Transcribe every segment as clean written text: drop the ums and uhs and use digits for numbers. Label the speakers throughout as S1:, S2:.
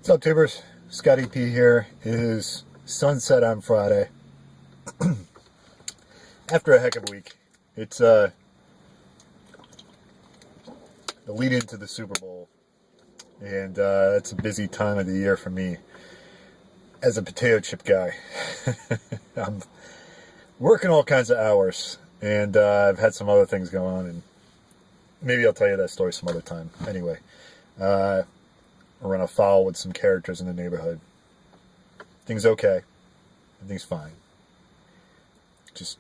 S1: What's up, tubers? Scotty P here. It is sunset on Friday. After a heck of a week. It's the lead into the Super Bowl. And it's a busy time of the year for me as a potato chip guy. I'm working all kinds of hours. And I've had some other things going on. And maybe I'll tell you that story some other time. Anyway. I run afoul with some characters in the neighborhood. Things okay. Everything's fine. Just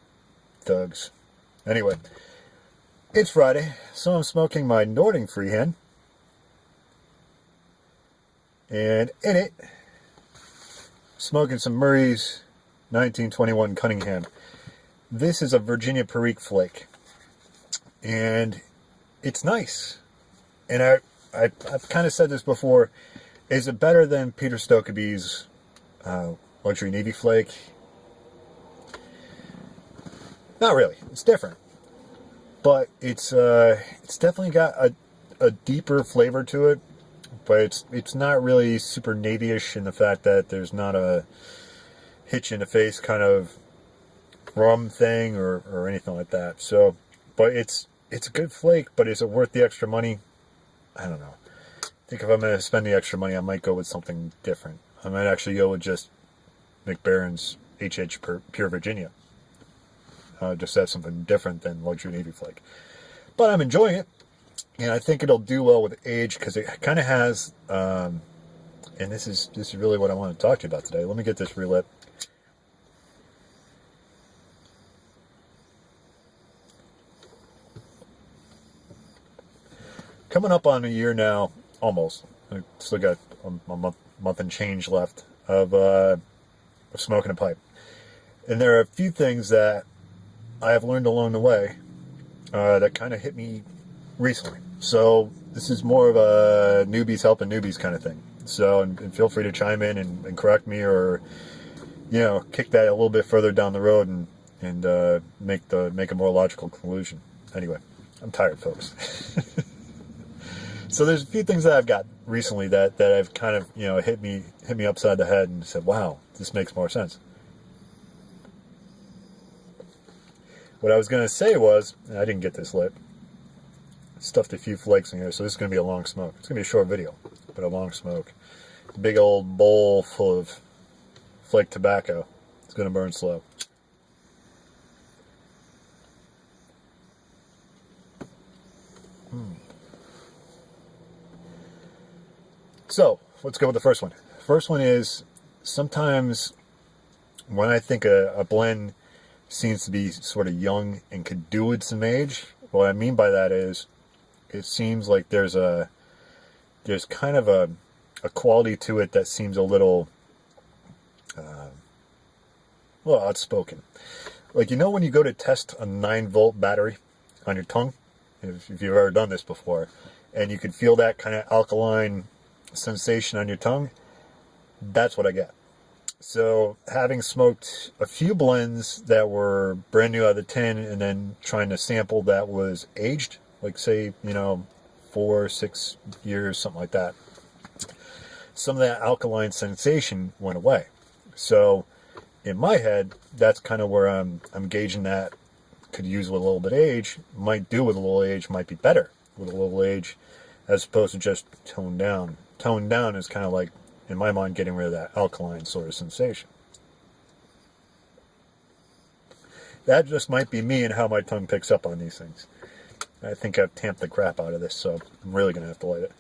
S1: thugs. Anyway, it's Friday, so I'm smoking my Nording freehand. And in it, smoking some Murray's 1921 Cunningham. This is a Virginia Perique flake. And it's nice. And I've kind of said this before. Is it better than Peter Stokkebye's Luxury Navy Flake? Not really. It's different. But it's definitely got a deeper flavor to it. But it's not really super navy-ish in the fact that there's not a hitch-in-the-face kind of rum thing or anything like that. So, but it's a good flake, but is it worth the extra money? I don't know. I think if I'm going to spend the extra money, I might go with something different. I might actually go with just McBaron's HH Pure Virginia. Just have something different than Luxury Navy Flake. But I'm enjoying it. And I think it'll do well with age because it kind of has, and this is really what I want to talk to you about today. Let me get this relit. Coming up on a year now, almost. I still got a month and change left of smoking a pipe. And there are a few things that I have learned along the way that kind of hit me recently. So this is more of a newbies helping newbies kind of thing. So, and feel free to chime in and correct me or, kick that a little bit further down the road and make a more logical conclusion. Anyway, I'm tired, folks. So there's a few things that I've got recently that have kind of, hit me upside the head and said, wow, this makes more sense. What I was going to say was, and I didn't get this lit, stuffed a few flakes in here, so this is going to be a long smoke. It's going to be a short video, but a long smoke. Big old bowl full of flake tobacco. It's going to burn slow. So, let's go with the first one. First one is, sometimes when I think a blend seems to be sort of young and could do with some age, what I mean by that is, it seems like there's kind of a quality to it that seems a little outspoken. Like, when you go to test a 9-volt battery on your tongue, if you've ever done this before, and you can feel that kind of alkaline sensation on your tongue, that's what I get. So having smoked a few blends that were brand new out of the tin and then trying to sample that was aged, like say 4 6 years, something like that, some of that alkaline sensation went away. So in my head, that's kind of where I'm gauging that could use with a little bit of age, might do with a little age, might be better with a little age as opposed to just toned down. Toned down is kind of like, in my mind, getting rid of that alkaline sort of sensation. That just might be me and how my tongue picks up on these things. I think I've tamped the crap out of this, so I'm really going to have to light it.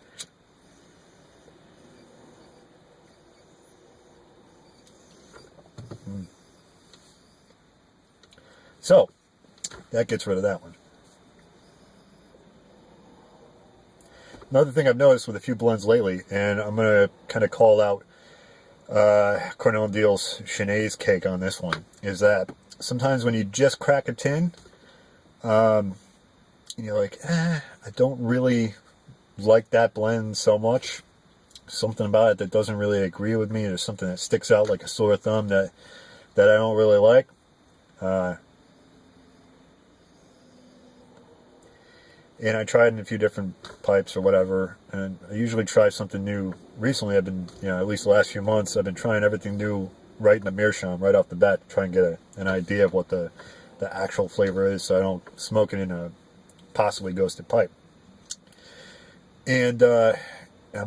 S1: So, that gets rid of that one. Another thing I've noticed with a few blends lately, and I'm going to kind of call out Cornell & Deal's Sinead's cake on this one, is that sometimes when you just crack a tin, you're like, I don't really like that blend so much. Something about it that doesn't really agree with me. There's something that sticks out like a sore thumb that I don't really like. And I tried in a few different pipes or whatever, and I usually try something new. Recently, I've been, at least the last few months, I've been trying everything new right in the meerschaum, right off the bat, to try and get an idea of what the actual flavor is, so I don't smoke it in a possibly ghosted pipe. And I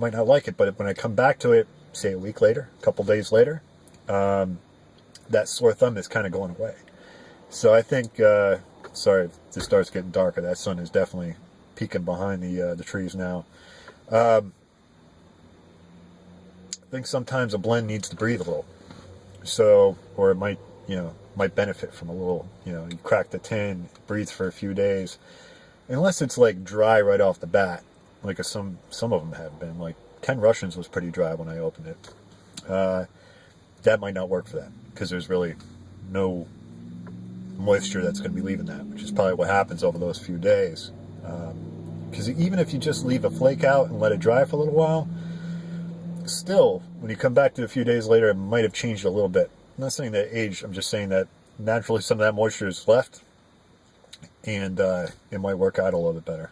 S1: might not like it, but when I come back to it, say a week later, a couple days later, that sore thumb is kind of going away. So I think, sorry, if this starts getting darker, that sun is definitely peeking behind the trees now. I think sometimes a blend needs to breathe a little. So, or it might, might benefit from a little, you crack the tin, it breathes for a few days. Unless it's like dry right off the bat, like some of them have been. Like 10 Russians was pretty dry when I opened it. That might not work for that, because there's really no moisture that's going to be leaving that, which is probably what happens over those few days. Because even if you just leave a flake out and let it dry for a little while, still, when you come back to a few days later, it might have changed a little bit. I'm not saying that age, I'm just saying that naturally some of that moisture is left, and it might work out a little bit better.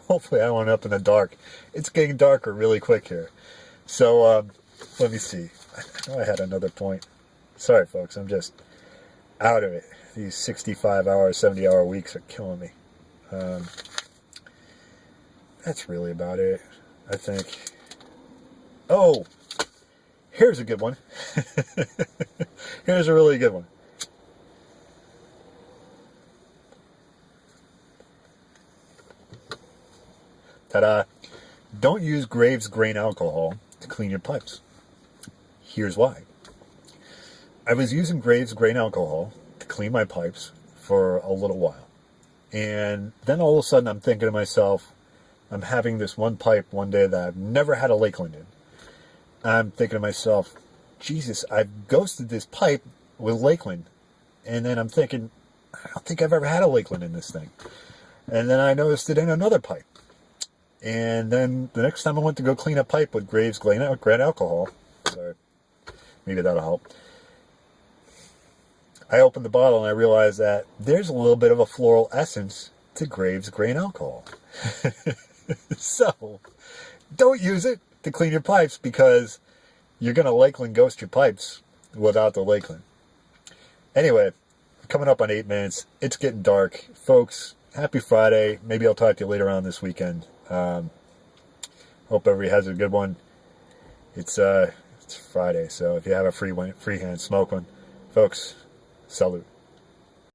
S1: Hopefully I went up in the dark. It's getting darker really quick here. So, let me see. I know I had another point. Sorry, folks, I'm just out of it. These 65-hour, 70-hour weeks are killing me. That's really about it, I think. Oh, here's a good one. Here's a really good one. Ta-da. Don't use Graves grain alcohol to clean your pipes. Here's why. I was using Graves grain alcohol to clean my pipes for a little while. And then all of a sudden I'm thinking to myself, I'm having this one pipe one day that I've never had a Lakeland in. I'm thinking to myself, Jesus, I've ghosted this pipe with Lakeland. And then I'm thinking, I don't think I've ever had a Lakeland in this thing. And then I noticed it in another pipe. And then the next time I went to go clean a pipe with Graves grain alcohol, sorry, maybe that'll help. I opened the bottle and I realized that there's a little bit of a floral essence to Graves grain alcohol. So, don't use it to clean your pipes, because you're going to Lakeland ghost your pipes without the Lakeland. Anyway, coming up on 8 minutes. It's getting dark. Folks, happy Friday. Maybe I'll talk to you later on this weekend. Hope everybody has a good one. It's Friday, so if you have a free hand, smoke one. Folks, salute.